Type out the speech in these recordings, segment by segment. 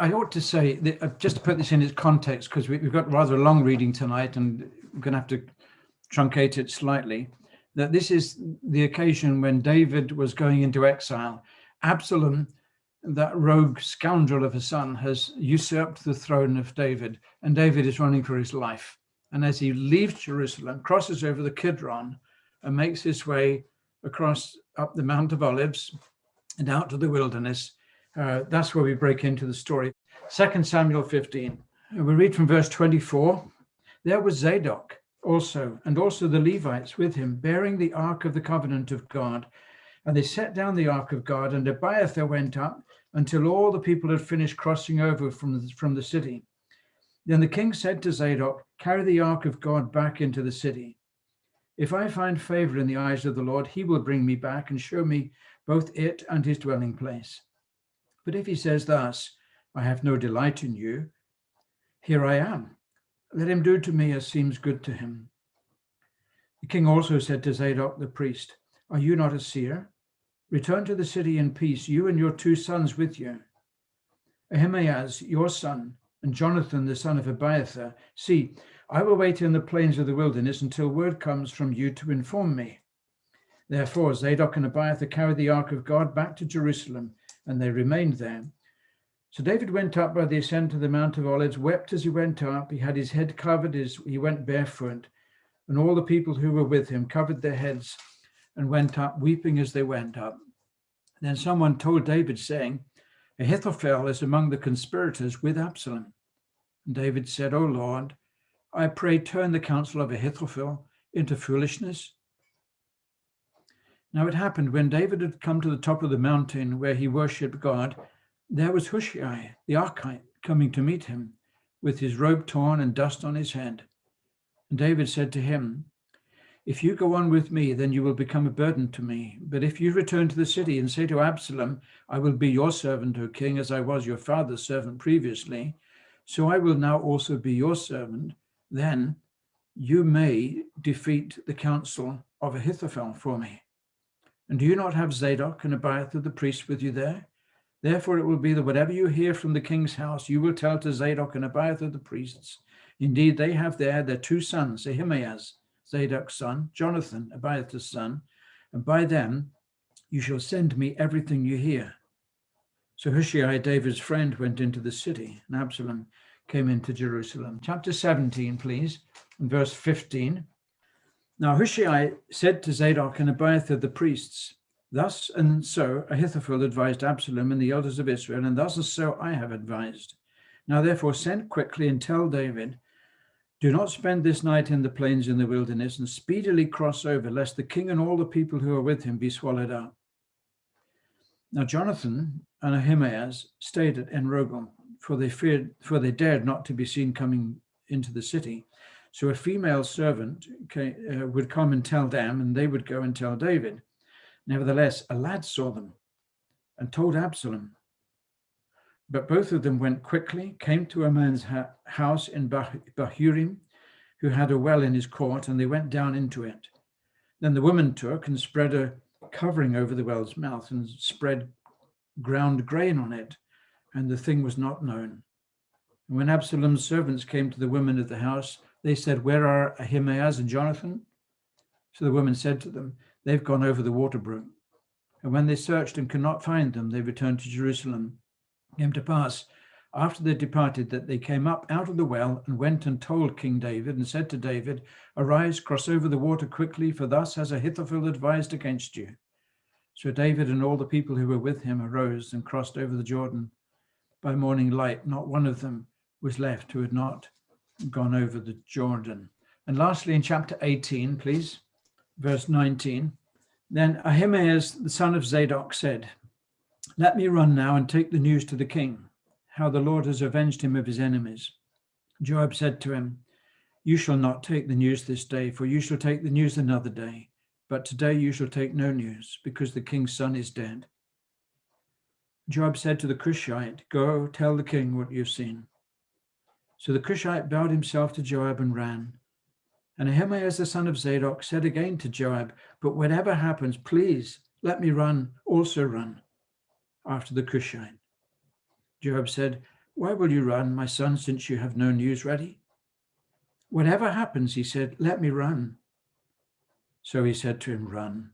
I ought to say, that, just to put this in its context, because we've got rather a long reading tonight and we're going to have to truncate it slightly, that this is the occasion when David was going into exile. Absalom, that rogue scoundrel of a son, has usurped the throne of David, and David is running for his life. And as he leaves Jerusalem, crosses over the Kidron and makes his way across up the Mount of Olives and out to the wilderness, that's where we break into the story. 2 Samuel 15. We read from verse 24. There was Zadok also, and also the Levites with him, bearing the ark of the covenant of God. And they set down the ark of God, and Abiathar went up until all the people had finished crossing over from the city. Then the king said to Zadok, carry the ark of God back into the city. If I find favor in the eyes of the Lord, he will bring me back and show me both it and his dwelling place. But if he says thus, I have no delight in you, here I am. Let him do to me as seems good to him. The king also said to Zadok the priest, are you not a seer? Return to the city in peace, you and your 2 sons with you. Ahimaaz, your son, and Jonathan, the son of Abiathar, see, I will wait in the plains of the wilderness until word comes from you to inform me. Therefore, Zadok and Abiathar carried the ark of God back to Jerusalem, and they remained there. So David went up by the ascent of the Mount of Olives, wept as he went up. He had his head covered as he went barefoot, and all the people who were with him covered their heads and went up, weeping as they went up. Then someone told David, saying, Ahithophel is among the conspirators with Absalom. And David said, O Lord, I pray turn the counsel of Ahithophel into foolishness. Now it happened when David had come to the top of the mountain where he worshipped God, there was Hushai, the Archite, coming to meet him, with his robe torn and dust on his head. And David said to him, if you go on with me, then you will become a burden to me. But if you return to the city and say to Absalom, I will be your servant, O king, as I was your father's servant previously, so I will now also be your servant, then you may defeat the counsel of Ahithophel for me. And do you not have Zadok and Abiathar the priests with you there? Therefore it will be that whatever you hear from the king's house, you will tell to Zadok and Abiathar the priests. Indeed, they have there their 2 sons, Ahimaaz, Zadok's son, Jonathan, Abiathar's son, and by them you shall send me everything you hear. So Hushai, David's friend, went into the city, and Absalom came into Jerusalem. Chapter 17, please, and verse 15. Now Hushai said to Zadok and Abiathar the priests, thus and so Ahithophel advised Absalom and the elders of Israel, and thus and so I have advised. Now therefore send quickly and tell David, do not spend this night in the plains in the wilderness, and speedily cross over, lest the king and all the people who are with him be swallowed up. Now Jonathan and Ahimaaz stayed at En-Rogel, for they dared not to be seen coming into the city. So a female servant would come and tell them, and they would go and tell David. Nevertheless, a lad saw them and told Absalom. But both of them went quickly, came to a man's house in Bahurim, who had a well in his court, and they went down into it. Then the woman took and spread a covering over the well's mouth and spread ground grain on it, and the thing was not known. And when Absalom's servants came to the women of the house, they said, where are Ahimaaz and Jonathan? So the woman said to them, they've gone over the water brook. And when they searched and could not find them, they returned to Jerusalem. It came to pass, after they departed, that they came up out of the well and went and told King David and said to David, arise, cross over the water quickly, for thus has Ahithophel advised against you. So David and all the people who were with him arose and crossed over the Jordan. By morning light, not one of them was left who had not gone over the Jordan. And lastly, in chapter 18, please, verse 19, then Ahimaaz, the son of Zadok, said, let me run now and take the news to the king, how the Lord has avenged him of his enemies. Joab said to him, you shall not take the news this day, for you shall take the news another day. But today you shall take no news, because the king's son is dead. Joab said to the Cushite, go tell the king what you've seen. So the Cushite bowed himself to Joab and ran. And Ahimaaz, the son of Zadok, said again to Joab, but whatever happens, please let me also run after the Cushite. Joab said, Why will you run, my son, since you have no news ready? Whatever happens, he said, let me run. So he said to him, run.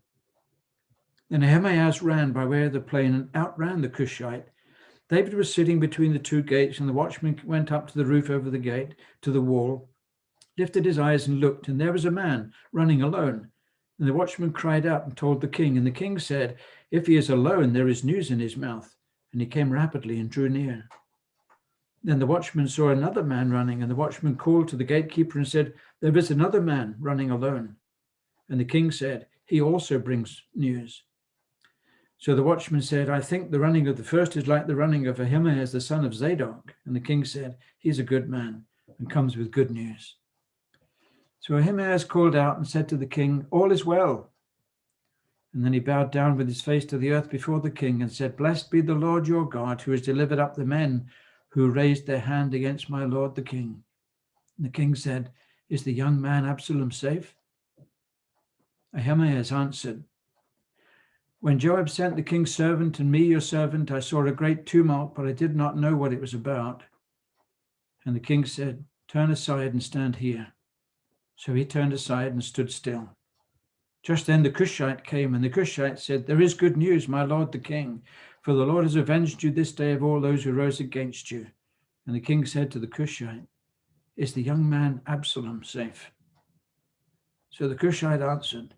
Then Ahimaaz ran by way of the plain and outran the Cushite. David was sitting between the two gates, and the watchman went up to the roof over the gate, to the wall, lifted his eyes and looked, and there was a man running alone. And the watchman cried out and told the king, and the king said, if he is alone, there is news in his mouth. And he came rapidly and drew near. Then the watchman saw another man running, and the watchman called to the gatekeeper and said, there is another man running alone. And the king said, he also brings news. So the watchman said, I think the running of the first is like the running of Ahimaaz, the son of Zadok. And the king said, he is a good man and comes with good news. So Ahimaaz called out and said to the king, all is well. And then he bowed down with his face to the earth before the king and said, blessed be the Lord your God, who has delivered up the men who raised their hand against my lord the king. And the king said, is the young man Absalom safe? Ahimaaz answered, when Joab sent the king's servant and me, your servant, I saw a great tumult, but I did not know what it was about. And the king said, turn aside and stand here. So he turned aside and stood still. Just then the Cushite came, and the Cushite said, there is good news, my lord the king, for the Lord has avenged you this day of all those who rose against you. And the king said to the Cushite, is the young man Absalom safe? So the Cushite answered,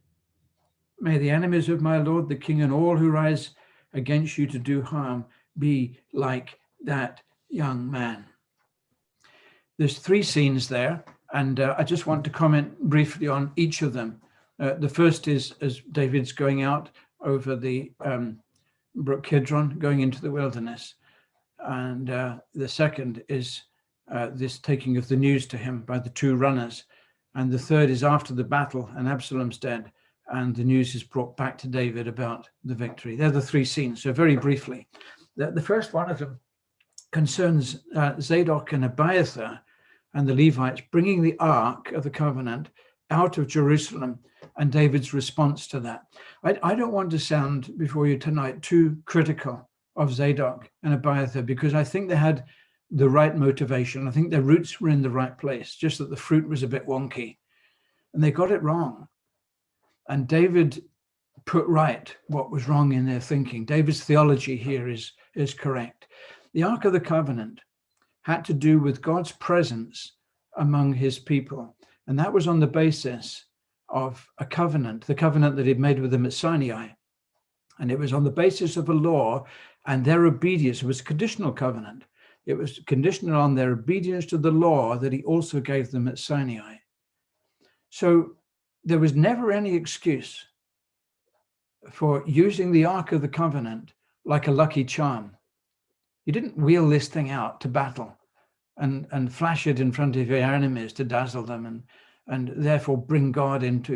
may the enemies of my lord the king and all who rise against you to do harm be like that young man. There's three scenes there, and I just want to comment briefly on each of them. The first is as David's going out over the brook Kidron, going into the wilderness. And the second is this taking of the news to him by the two runners. And the third is after the battle and Absalom's dead, and the news is brought back to David about the victory. They're the three scenes. So very briefly, the first one of them concerns Zadok and Abiathar and the Levites bringing the Ark of the Covenant out of Jerusalem and David's response to that. I don't want to sound before you tonight too critical of Zadok and Abiathar, because I think they had the right motivation. I think their roots were in the right place, just that the fruit was a bit wonky and they got it wrong. And David put right what was wrong in their thinking. David's theology here is correct. The Ark of the Covenant had to do with God's presence among his people. And that was on the basis of a covenant, the covenant that he'd made with them at Sinai. And it was on the basis of a law and their obedience. It was a conditional covenant. It was conditional on their obedience to the law that he also gave them at Sinai. So there was never any excuse for using the Ark of the Covenant like a lucky charm. You didn't wheel this thing out to battle and flash it in front of your enemies to dazzle them and therefore bring God into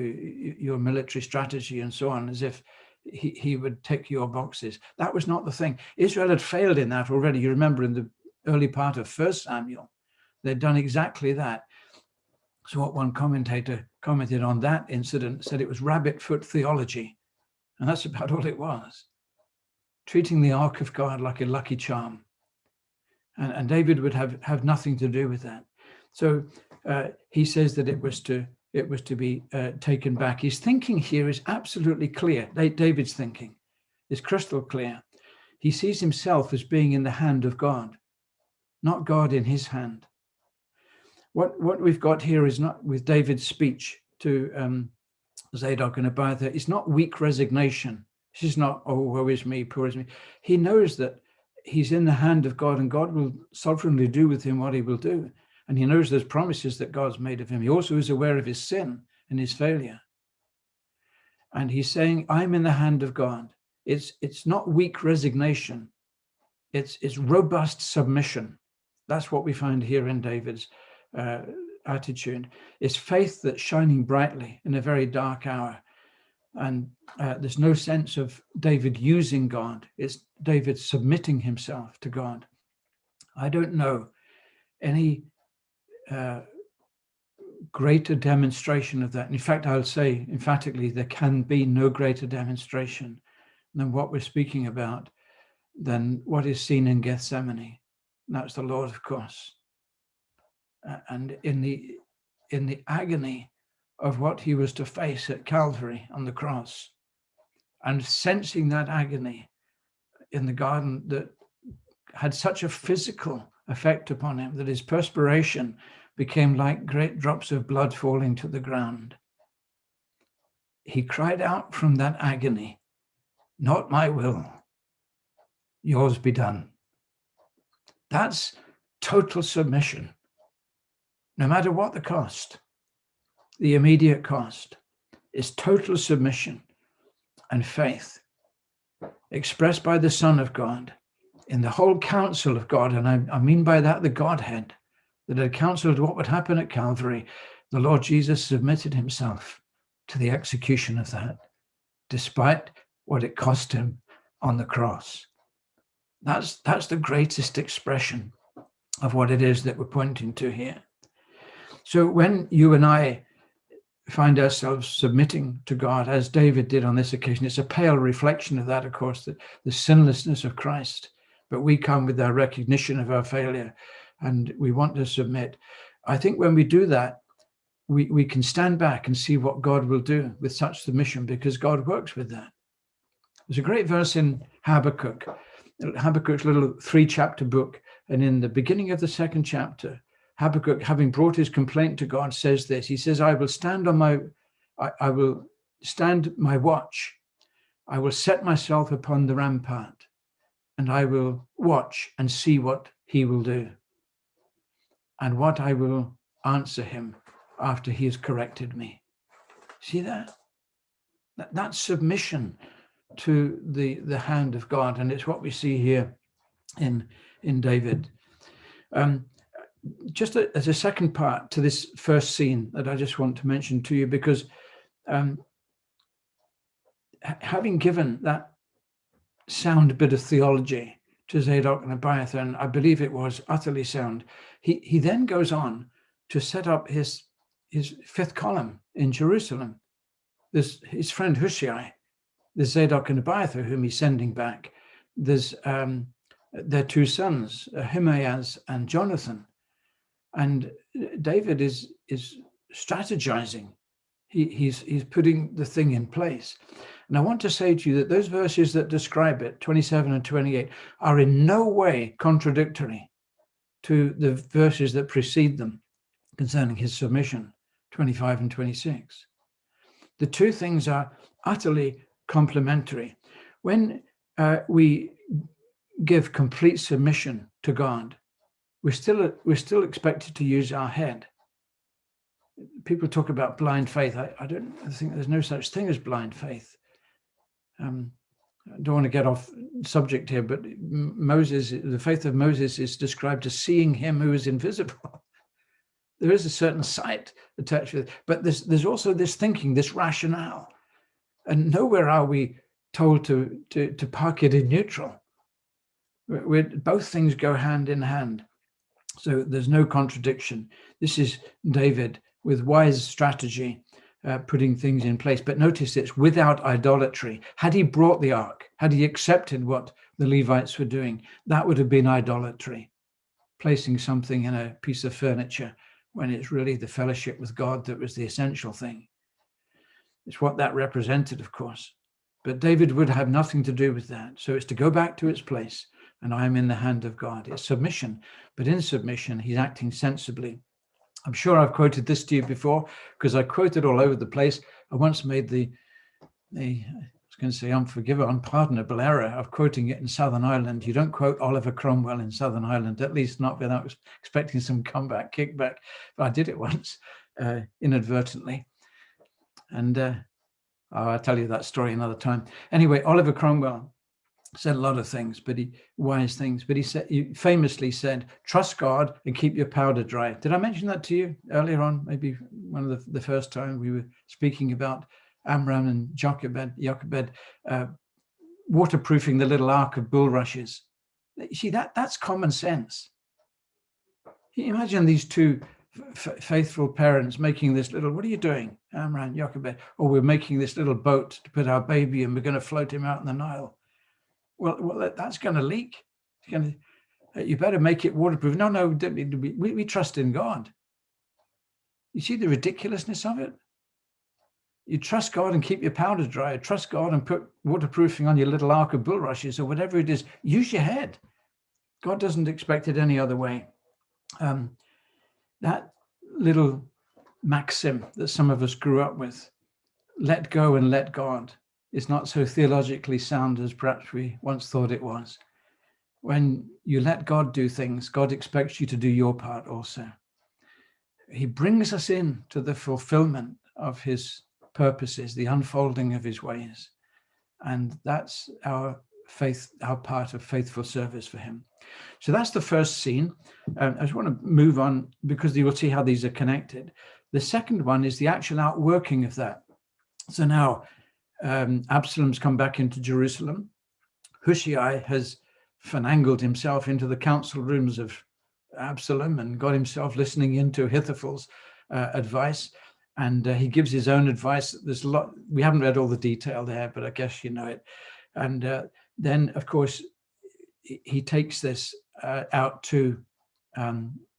your military strategy and so on, as if he would tick your boxes. That was not the thing. Israel had failed in that already. You remember in the early part of 1 Samuel, they'd done exactly that. So what one commentator commented on that incident said it was rabbit foot theology. And that's about all it was. Treating the Ark of God like a lucky charm. And David would have nothing to do with that. So he says that it was to be taken back. His thinking here is absolutely clear. David's thinking is crystal clear. He sees himself as being in the hand of God, not God in his hand. What we've got here is not, with David's speech to Zadok and Abiathar, it's not weak resignation. This is not, oh, woe is me, poor is me. He knows that he's in the hand of God and God will sovereignly do with him what he will do. And he knows there's promises that God's made of him. He also is aware of his sin and his failure. And he's saying, I'm in the hand of God. It's not weak resignation. It's robust submission. That's what we find here in David's attitude. It's faith that's shining brightly in a very dark hour. And there's no sense of David using God. It's David submitting himself to God. I don't know any greater demonstration of that. In fact, I'll say emphatically, there can be no greater demonstration than what we're speaking about, than what is seen in Gethsemane. And that's the Lord, of course. And in the agony of what he was to face at Calvary on the cross, and sensing that agony in the garden that had such a physical effect upon him that his perspiration became like great drops of blood falling to the ground. He cried out from that agony, "Not my will, yours be done." That's total submission, no matter what the cost. The immediate cost is total submission and faith expressed by the Son of God in the whole counsel of God. And I mean by that the Godhead that had counseled what would happen at Calvary. The Lord Jesus submitted himself to the execution of that, despite what it cost him on the cross. That's the greatest expression of what it is that we're pointing to here. So when you and I find ourselves submitting to God, as David did on this occasion, it's a pale reflection of that, of course, the sinlessness of Christ. But we come with our recognition of our failure, and we want to submit. I think when we do that, we can stand back and see what God will do with such submission, because God works with that. There's a great verse in Habakkuk, Habakkuk's little 3-chapter book. And in the beginning of the 2nd chapter, Habakkuk, having brought his complaint to God, says this. He says, I will stand my watch. I will set myself upon the rampart, and I will watch and see what he will do, and what I will answer him after he has corrected me. See that? That's submission to the hand of God. And it's what we see here in David. Just as a second part to this first scene that I just want to mention to you, because having given that sound bit of theology to Zadok and Abiathar, and I believe it was utterly sound, he then goes on to set up his 5th column in Jerusalem. There's his friend Hushai, there's Zadok and Abiathar, whom he's sending back. There's their 2 sons, Ahimaaz and Jonathan. And David is strategizing. He's putting the thing in place. And I want to say to you that those verses that describe it, 27 and 28, are in no way contradictory to the verses that precede them concerning his submission, 25 and 26. The two things are utterly complementary. When we give complete submission to God, we're still expected to use our head. People talk about blind faith. I think there's no such thing as blind faith. I don't want to get off subject here, but Moses, the faith of Moses is described as seeing him who is invisible. There is a certain sight attached with it, but there's also this thinking, this rationale, and nowhere are we told to park it in neutral. Both things go hand in hand, so there's no contradiction. This is David with wise strategy, putting things in place. But notice it's without idolatry. Had he brought the ark, had he accepted what the Levites were doing, that would have been idolatry, placing something in a piece of furniture when it's really the fellowship with God that was the essential thing. It's what that represented, of course. But David would have nothing to do with that. So it's to go back to its place, and I am in the hand of God. It's submission, but in submission, he's acting sensibly. I'm sure I've quoted this to you before, because I quote it all over the place. I once made the I was going to say unpardonable error of quoting it in Southern Ireland. You don't quote Oliver Cromwell in Southern Ireland, at least not without expecting some kickback. But I did it once inadvertently. And I'll tell you that story another time. Anyway, Oliver Cromwell said a lot of things, wise things. But he famously said, "Trust God and keep your powder dry." Did I mention that to you earlier on? Maybe one of the first time we were speaking about Amram and Jochebed waterproofing the little ark of bulrushes. You see, that's common sense. Can you imagine these two faithful parents making this little, what are you doing, Amram, Jochebed? Or we're making this little boat to put our baby and we're going to float him out in the Nile. Well, that's going to leak. You better make it waterproof. No, we trust in God. You see the ridiculousness of it? You trust God and keep your powder dry. Trust God and put waterproofing on your little ark of bulrushes or whatever it is. Use your head. God doesn't expect it any other way. That little maxim that some of us grew up with, let go and let God, is not so theologically sound as perhaps we once thought it was. When you let God do things, God expects you to do your part also. He brings us in to the fulfillment of his purposes, the unfolding of his ways. And that's our faith, our part of faithful service for him. So that's the first scene. I just want to move on because you will see how these are connected. The second one is the actual outworking of that. So now Absalom's come back into Jerusalem. Hushai has finagled himself into the council rooms of Absalom and got himself listening into Ahithophel's advice. And he gives his own advice. There's a lot, we haven't read all the detail there, but I guess you know it. And then, of course, he takes this out to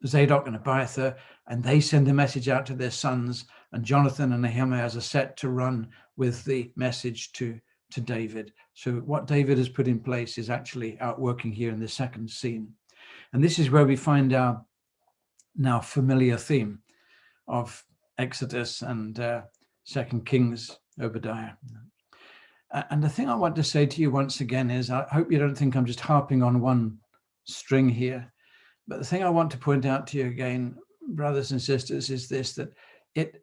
Zadok and Abiathar, and they send the message out to their sons, and Jonathan and Ahimaaz are set to run with the message to David. So what David has put in place is actually outworking here in the second scene. And this is where we find our now familiar theme of Exodus and 2 Kings, Obadiah. And the thing I want to say to you once again is, I hope you don't think I'm just harping on one string here, but the thing I want to point out to you again, brothers and sisters, is this, that it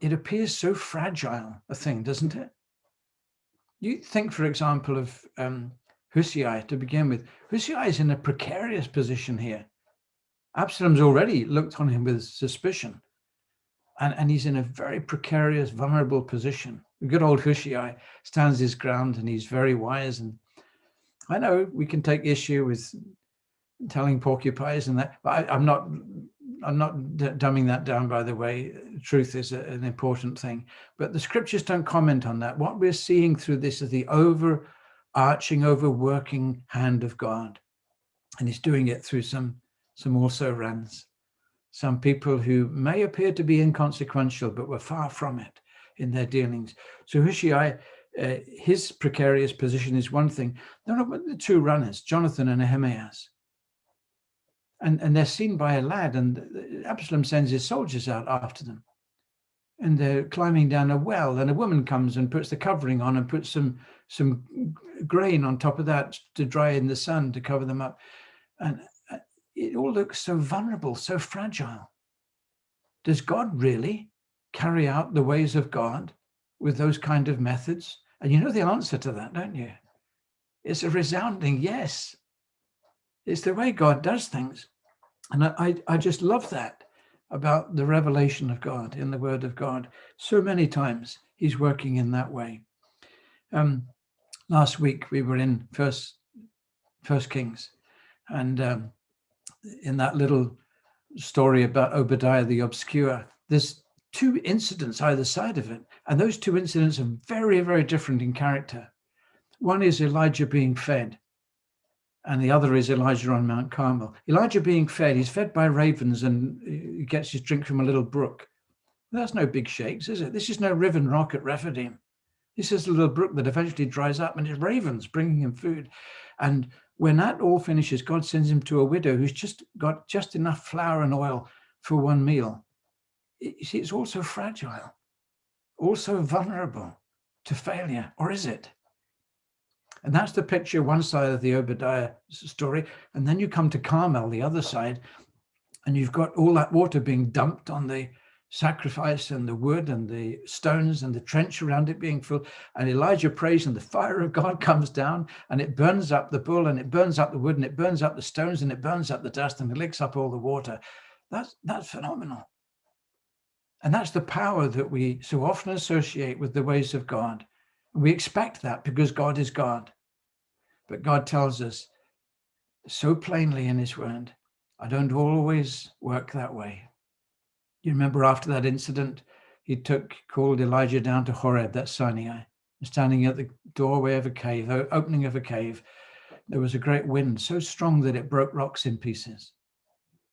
appears so fragile a thing, doesn't it? You think, for example, of Hushai to begin with. Hushai is in a precarious position here. Absalom's already looked on him with suspicion. And he's in a very precarious, vulnerable position. The good old Hushai stands his ground, and he's very wise. And I know we can take issue with telling porcupines and that, but I'm not dumbing that down, by the way. Truth is an important thing. But the scriptures don't comment on that. What we're seeing through this is the overarching, overworking hand of God. And he's doing it through some also rans. Some people who may appear to be inconsequential, but were far from it in their dealings. So Hushai, his precarious position is one thing. There are the two runners, Jonathan and Ahimaaz. And they're seen by a lad, and Absalom sends his soldiers out after them. And they're climbing down a well, and a woman comes and puts the covering on and puts some grain on top of that to dry in the sun to cover them up. And it all looks so vulnerable, so fragile. Does God really carry out the ways of God with those kind of methods? And you know the answer to that, don't you? It's a resounding yes. It's the way God does things. And I just love that about the revelation of God in the Word of God. So many times he's working in that way. Last week we were in First Kings, and in that little story about Obadiah the obscure, there's two incidents either side of it. And those two incidents are very, very different in character. One is Elijah being fed, and the other is Elijah on Mount Carmel. Elijah being fed, he's fed by ravens, and he gets his drink from a little brook. Well, that's no big shakes, is it? This is no riven rock at Rephidim. This is a little brook that eventually dries up, and it's ravens bringing him food. And when that all finishes, God sends him to a widow who's just got just enough flour and oil for one meal. You see, it's also fragile, also vulnerable to failure, or is it? And that's the picture, one side of the Obadiah story. And then you come to Carmel, the other side, and you've got all that water being dumped on the sacrifice and the wood and the stones and the trench around it being filled. And Elijah prays, and the fire of God comes down, and it burns up the bull, and it burns up the wood, and it burns up the stones, and it burns up the dust, and it licks up all the water. That's phenomenal. And that's the power that we so often associate with the ways of God. We expect that because God is God. But God tells us so plainly in his word, I don't always work that way. You remember after that incident, he called Elijah down to Horeb, that's Sinai, standing at the doorway of a cave, opening of a cave. there was a great wind so strong that it broke rocks in pieces.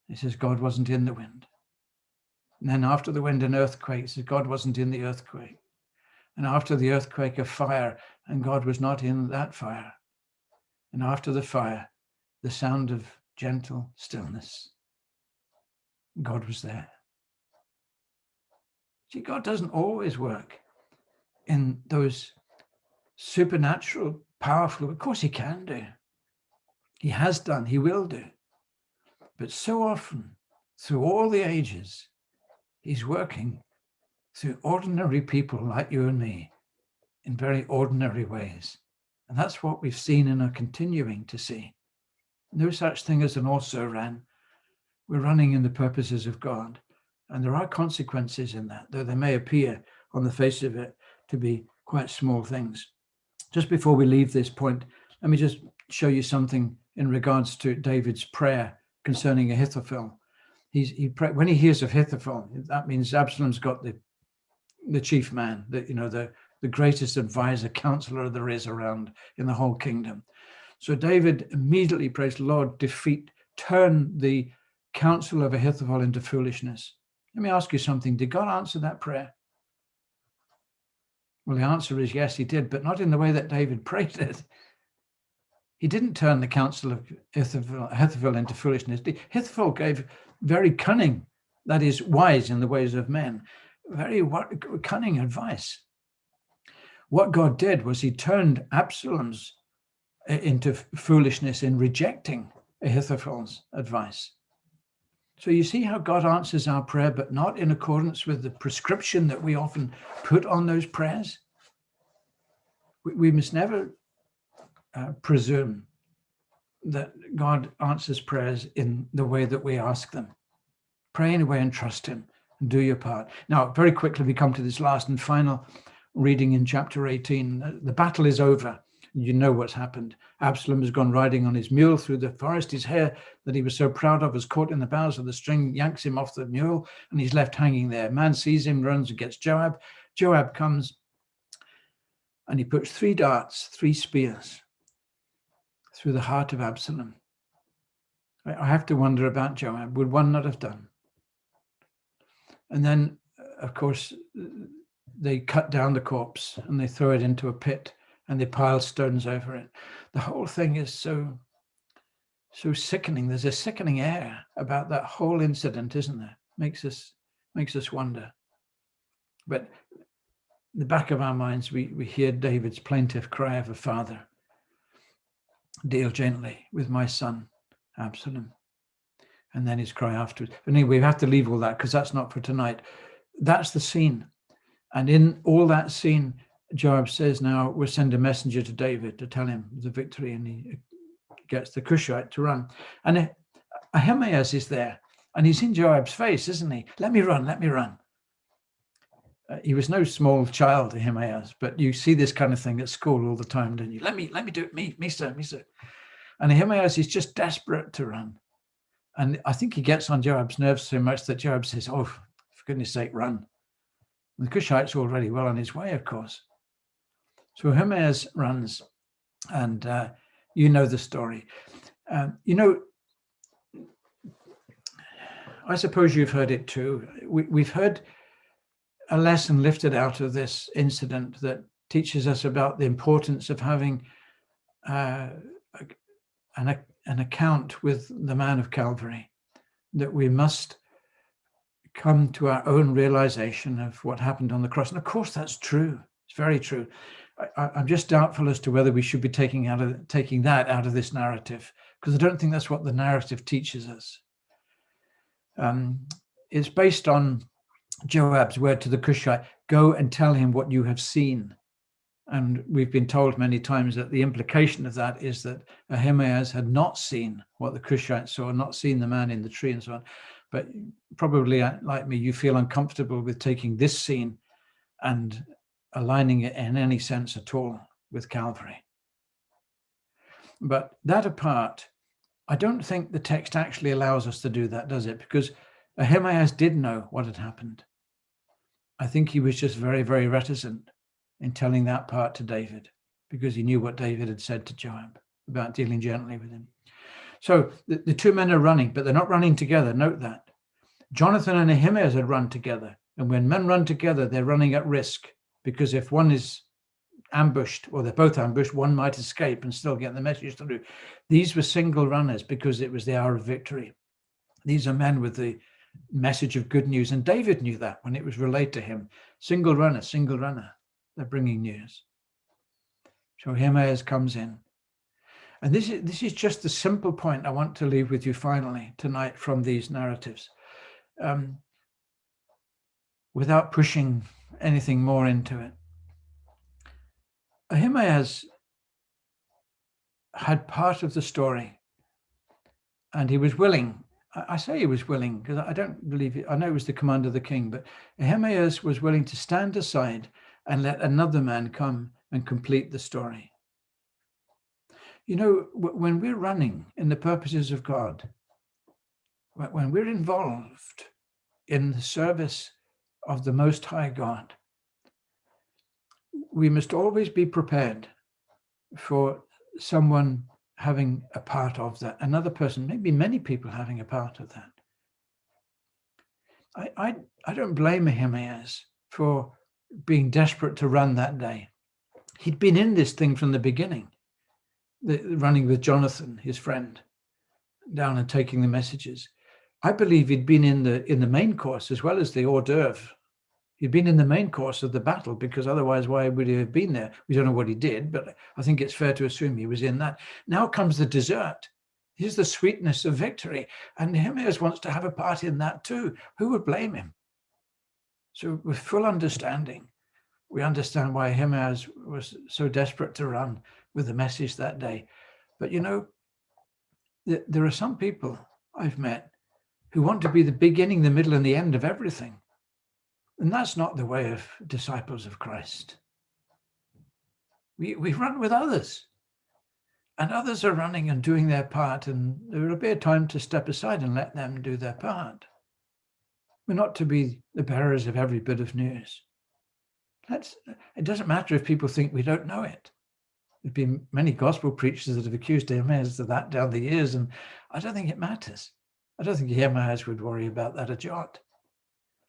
He says God wasn't in the wind. And then after the wind, an earthquake. He says God wasn't in the earthquake. And after the earthquake, a fire, and God was not in that fire. And after the fire, the sound of gentle stillness. God was there. See, God doesn't always work in those supernatural, powerful, of course he can do. He has done, he will do. But so often, through all the ages, he's working through ordinary people like you and me in very ordinary ways. And that's what we've seen and are continuing to see. No such thing as an also-ran. We're running in the purposes of God. And there are consequences in that, though they may appear on the face of it to be quite small things. Just before we leave this point, let me just show you something in regards to David's prayer concerning Ahithophel. When he hears of Ahithophel, that means Absalom's got the chief man, the greatest advisor, counselor there is around in the whole kingdom. So David immediately prays, Lord, turn the counsel of Ahithophel into foolishness. Let me ask you something. Did God answer that prayer? Well, the answer is yes, he did, but not in the way that David prayed it. He didn't turn the counsel of Ahithophel into foolishness. Ahithophel gave very cunning, that is, wise in the ways of men, very cunning advice. What God did was he turned Absalom's into foolishness in rejecting Ahithophel's advice. So you see how God answers our prayer, but not in accordance with the prescription that we often put on those prayers. We must never presume that God answers prayers in the way that we ask them. Pray anyway and trust him and do your part. Now, very quickly, we come to this last and final reading in chapter 18. The battle is over. You know what's happened. Absalom has gone riding on his mule through the forest. His hair that he was so proud of was caught in the boughs of the string, yanks him off the mule, and he's left hanging there. Man sees him, runs and gets Joab. Joab comes and he puts 3 darts, 3 spears through the heart of Absalom. I have to wonder about Joab. Would one not have done? And then, of course, they cut down the corpse and they throw it into a pit and they pile stones over it. The whole thing is so sickening. There's a sickening air about that whole incident, isn't there? Makes us wonder. But in the back of our minds, we hear David's plaintive cry of a father. Deal gently with my son, Absalom. And then his cry afterwards. But anyway, we have to leave all that because that's not for tonight. That's the scene. And in all that scene, Joab says, now we'll send a messenger to David to tell him the victory, and he gets the Cushite to run. And Ahimaaz is there, and he's in Joab's face, isn't he? Let me run, let me run. He was no small child, Ahimaaz, but you see this kind of thing at school all the time, don't you? Let me do it, me, sir. And Ahimaaz is just desperate to run. And I think he gets on Joab's nerves so much that Joab says, oh, for goodness sake, run. And the Cushite's already well on his way, of course. So Ahimaaz runs, and you know the story. I suppose you've heard it too. We've heard a lesson lifted out of this incident that teaches us about the importance of having an account with the man of Calvary, that we must come to our own realization of what happened on the cross. And of course, that's true. It's very true. I'm just doubtful as to whether we should be taking that out of this narrative, because I don't think that's what the narrative teaches us. It's based on Joab's word to the Cushite, go and tell him what you have seen. And we've been told many times that the implication of that is that Ahimaaz had not seen what the Cushite saw, not seen the man in the tree and so on. But probably, like me, you feel uncomfortable with taking this scene and aligning it in any sense at all with Calvary. But that apart, I don't think the text actually allows us to do that, does it? Because Ahimaaz did know what had happened. I think he was just very, very reticent in telling that part to David, because he knew what David had said to Joab. about dealing gently with him. So the two men are running, but they're not running together. Note that. Jonathan and Ahimaaz had run together. And when men run together, they're running at risk, because if one is ambushed, or they're both ambushed, one might escape and still get the message through. These were single runners because it was the hour of victory. These are men with the message of good news. And David knew that when it was relayed to him. Single runner, they're bringing news. So Ahimaaz comes in. And this is just the simple point I want to leave with you finally tonight from these narratives, without pushing anything more into it. Ahimaaz had part of the story, and he was willing. I say he was willing because I don't believe it. I know it was the command of the king, but Ahimaaz was willing to stand aside and let another man come and complete the story. You know, when we're running in the purposes of God, when we're involved in the service of the Most High God, we must always be prepared for someone having a part of that, another person, maybe many people having a part of that. I don't blame Ahimaaz for being desperate to run that day. He'd been in this thing from the beginning, running with Jonathan, his friend, down and taking the messages. I believe he'd been in the main course as well as the hors d'oeuvre. He'd been in the main course of the battle, because otherwise why would he have been there? We don't know what he did, but I think it's fair to assume he was in that. Now comes the dessert. Here's the sweetness of victory. And Ahimaaz wants to have a part in that too. Who would blame him? So with full understanding, we understand why Ahimaaz was so desperate to run with the message that day. But you know, there are some people I've met who want to be the beginning, the middle, and the end of everything. And that's not the way of disciples of Christ. We run with others, and others are running and doing their part, and there will be a time to step aside and let them do their part. We're not to be the bearers of every bit of news. It doesn't matter if people think we don't know it. There've been many gospel preachers that have accused Ahimaaz of that down the years, and I don't think it matters. I don't think Ahimaaz would worry about that a jot.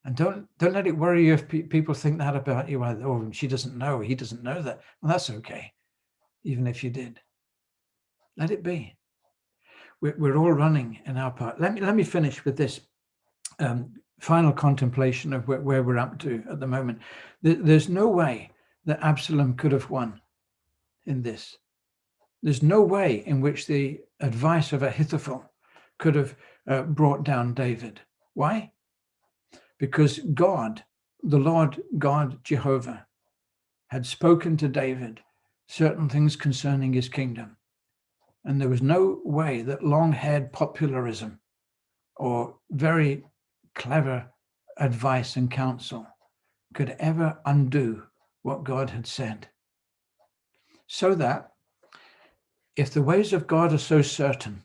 And don't let it worry you if people think that about you. Oh, she doesn't know, he doesn't know that. Well, that's okay, even if you did. Let it be. We're all running in our part. Let me finish with this final contemplation of where we're up to at the moment. There's no way that Absalom could have won in this. There's no way in which the advice of Ahithophel could have brought down David. Why? Because God, the Lord God Jehovah, had spoken to David certain things concerning his kingdom. And there was no way that long-haired popularism or very clever advice and counsel could ever undo what God had said. So that if the ways of God are so certain,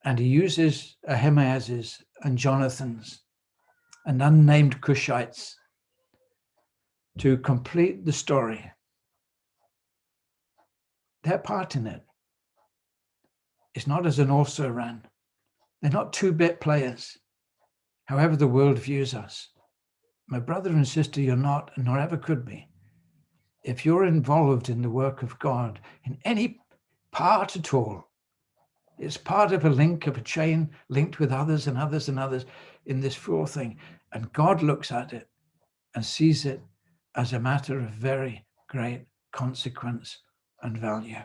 and he uses Ahimaaz's and Jonathan's and unnamed Cushites to complete the story, their part in it is not as an also ran. They're not two-bit players, however the world views us. My brother and sister, you're not, and nor ever could be. If you're involved in the work of God in any part at all, it's part of a link, of a chain linked with others and others and others in this full thing. And God looks at it and sees it as a matter of very great consequence and value.